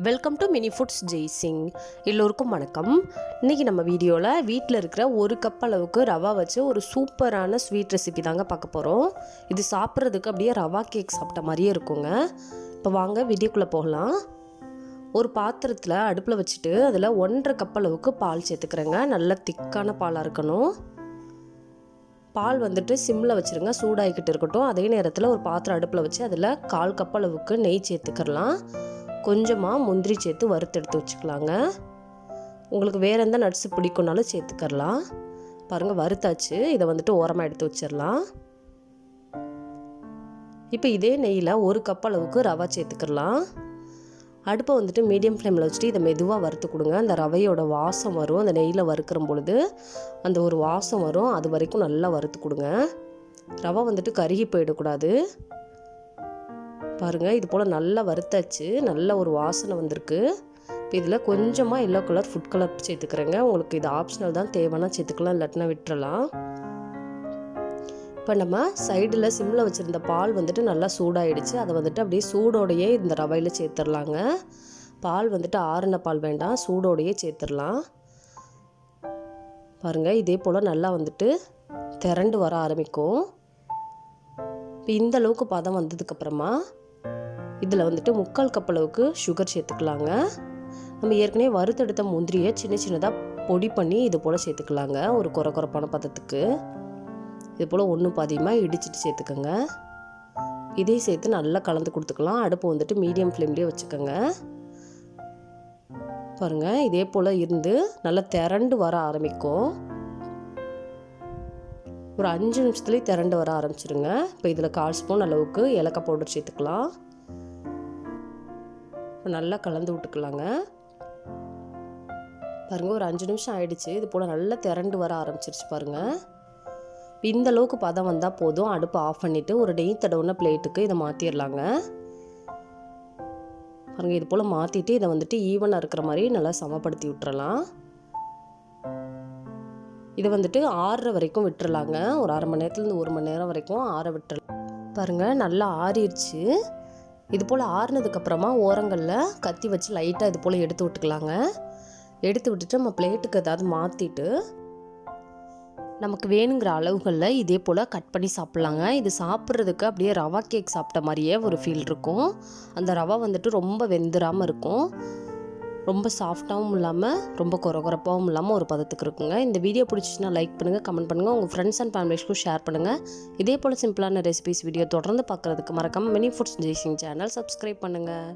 Welcome to mini foods Jaisingh. எல்லோருக்கும் வணக்கம். இன்றைக்கி நம்ம வீடியோவில் வீட்டில் இருக்கிற ஒரு கப் அளவுக்கு ரவா வச்சு ஒரு சூப்பரான ஸ்வீட் ரெசிபி தாங்க பார்க்க போகிறோம். இது சாப்பிட்றதுக்கு அப்படியே ரவா கேக் சாப்பிட்ட மாதிரியே இருக்குங்க. இப்போ வாங்க வீடியோக்குள்ளே போகலாம். ஒரு பாத்திரத்தில் அடுப்பில் வச்சுட்டு அதில் 1.5 கப் அளவுக்கு பால் சேர்த்துக்கிறேங்க. நல்ல திக்கான பாலாக இருக்கணும். பால் வந்துட்டு சிம்மில் வச்சுருங்க, சூடாகிக்கிட்டு இருக்கட்டும். அதே நேரத்தில் ஒரு பாத்திரம் அடுப்பில் வச்சு அதில் 1/4 கப் அளவுக்கு நெய் சேர்த்துக்கிறலாம். கொஞ்சமாக முந்திரி சேர்த்து வறுத்தெடுத்து வச்சுக்கலாங்க. உங்களுக்கு வேறு எந்த நட்ஸு பிடிக்கும்னாலும் சேர்த்துக்கலாம். பாருங்கள், வறுத்தாச்சு. இதை வந்துட்டு ஓரமாக எடுத்து வச்சிடலாம். இப்போ இதே நெய்யில் 1 கப் அளவுக்கு ரவா சேர்த்துக்கலாம். அடுப்பை வந்துட்டு மீடியம் ஃப்ளேமில் வச்சுட்டு இதை மெதுவாக வறுத்து கொடுங்க. அந்த ரவையோட வாசம் வரும், அந்த நெய்யில் வறுக்கிற பொழுது அந்த ஒரு வாசம் வரும். அது வரைக்கும் நல்லா வறுத்து கொடுங்க. ரவை வந்துட்டு கருகி போயிடக்கூடாது. பாருங்கள், இது போல் நல்லா வறுத்தாச்சு. நல்ல ஒரு வாசனை வந்திருக்கு. இப்போ இதில் கொஞ்சமாக எல்லோ கலர் ஃபுட் கலர் சேர்த்துக்கிறேங்க. உங்களுக்கு இது ஆப்ஷனல் தான், தேவைன்னா சேர்த்துக்கலாம், இல்லாட்டினா விட்டுறலாம். இப்போ நம்ம சைடில் சிம்மில் வச்சுருந்த பால் வந்துட்டு நல்லா சூடாகிடுச்சு. அதை வந்துட்டு அப்படியே சூடோடையே இந்த ரவையில் சேர்த்துடலாங்க. பால் வந்துட்டு ஆறின பால் வேண்டாம், சூடோடையே சேர்த்துடலாம். பாருங்கள், இதே போல் நல்லா வந்துட்டு திரண்டு வர ஆரம்பிக்கும். இப்போ இந்த அளவுக்கு பதம் வந்ததுக்கப்புறமா இதில் வந்துட்டு 3/4 கப் அளவுக்கு சுகர் சேர்த்துக்கலாங்க. நம்ம ஏற்கனவே வறுத்தெடுத்த முந்திரியை சின்ன சின்னதாக பொடி பண்ணி இது போல் சேர்த்துக்கலாங்க. ஒரு குறப்பான பதத்துக்கு இது போல் 1 பாதியமாக இடிச்சிட்டு சேர்த்துக்கோங்க. இதே சேர்த்து நல்லா கலந்து கொடுத்துக்கலாம். அடுப்பு வந்துட்டு மீடியம் ஃப்ளேம்லேயே வச்சுக்கோங்க. பாருங்கள், இதே போல் இருந்து நல்லா திரண்டு வர ஆரம்பிக்கும். ஒரு 5 நிமிஷத்துலேயே திரண்டு வர ஆரம்பிச்சிருங்க. இப்போ இதில் 1/4 ஸ்பூன் அளவுக்கு ஏலக்காய் பவுடர் சேர்த்துக்கலாம். இப்போ நல்லா கலந்து விட்டுக்கலாங்க. பாருங்கள், ஒரு 5 நிமிஷம் ஆயிடுச்சு. இது போல் நல்லா திரண்டு வர ஆரம்பிச்சிருச்சு பாருங்கள். இந்த அளவுக்கு பதம் வந்தால் போதும். அடுப்பை ஆஃப் பண்ணிவிட்டு ஒரு நெய் தடவுன பிளேட்டுக்கு இதை மாற்றிடலாங்க. பாருங்கள், இது போல் மாற்றிட்டு இதை வந்துட்டு ஈவனாக இருக்கிற மாதிரி நல்லா சமப்படுத்தி விட்டுறலாம். இதை வந்துட்டு 6 வரைக்கும் விட்டுறலாங்க. ஒரு 1/2 மணி நேரத்துலேருந்து 1 மணி நேரம் வரைக்கும் ஆற விட்டுறலாம். பாருங்கள், நல்லா ஆறிடுச்சு. இது போல் ஆறுனதுக்கப்புறமா ஓரங்களில் கத்தி வச்சு லைட்டாக இது போல் எடுத்து விட்டுக்கலாங்க. எடுத்து விட்டுட்டு நம்ம பிளேட்டுக்கு ஏதாவது மாற்றிட்டு நமக்கு வேணுங்கிற அளவுகளில் இதே போல் கட் பண்ணி சாப்பிட்லாங்க. இது சாப்பிட்றதுக்கு அப்படியே ரவா கேக் சாப்பிட்ட மாதிரியே ஒரு ஃபீல் இருக்கும். அந்த ரவா வந்துட்டு ரொம்ப வெந்துடாமல் இருக்கும். ரொம்ப சாஃப்டாகவும் இல்லாமல் ரொம்ப குறப்பாகவும் இல்லாமல் ஒரு பதத்துக்கு இருக்குங்க. இந்த வீடியோ பிடிச்சிச்சுன்னா லைக் பண்ணுங்கள், கமெண்ட் பண்ணுங்கள், உங்கள் ஃப்ரெண்ட்ஸ் அண்ட் ஃபேமிலிஸ்க்கும் ஷேர் பண்ணுங்கள். இதே போல் சிம்பிளான ரெசிபிஸ் வீடியோ தொடர்ந்து பார்க்குறதுக்கு மறக்காமல் mini foods Jaisingh channel subscribe பண்ணுங்கள்.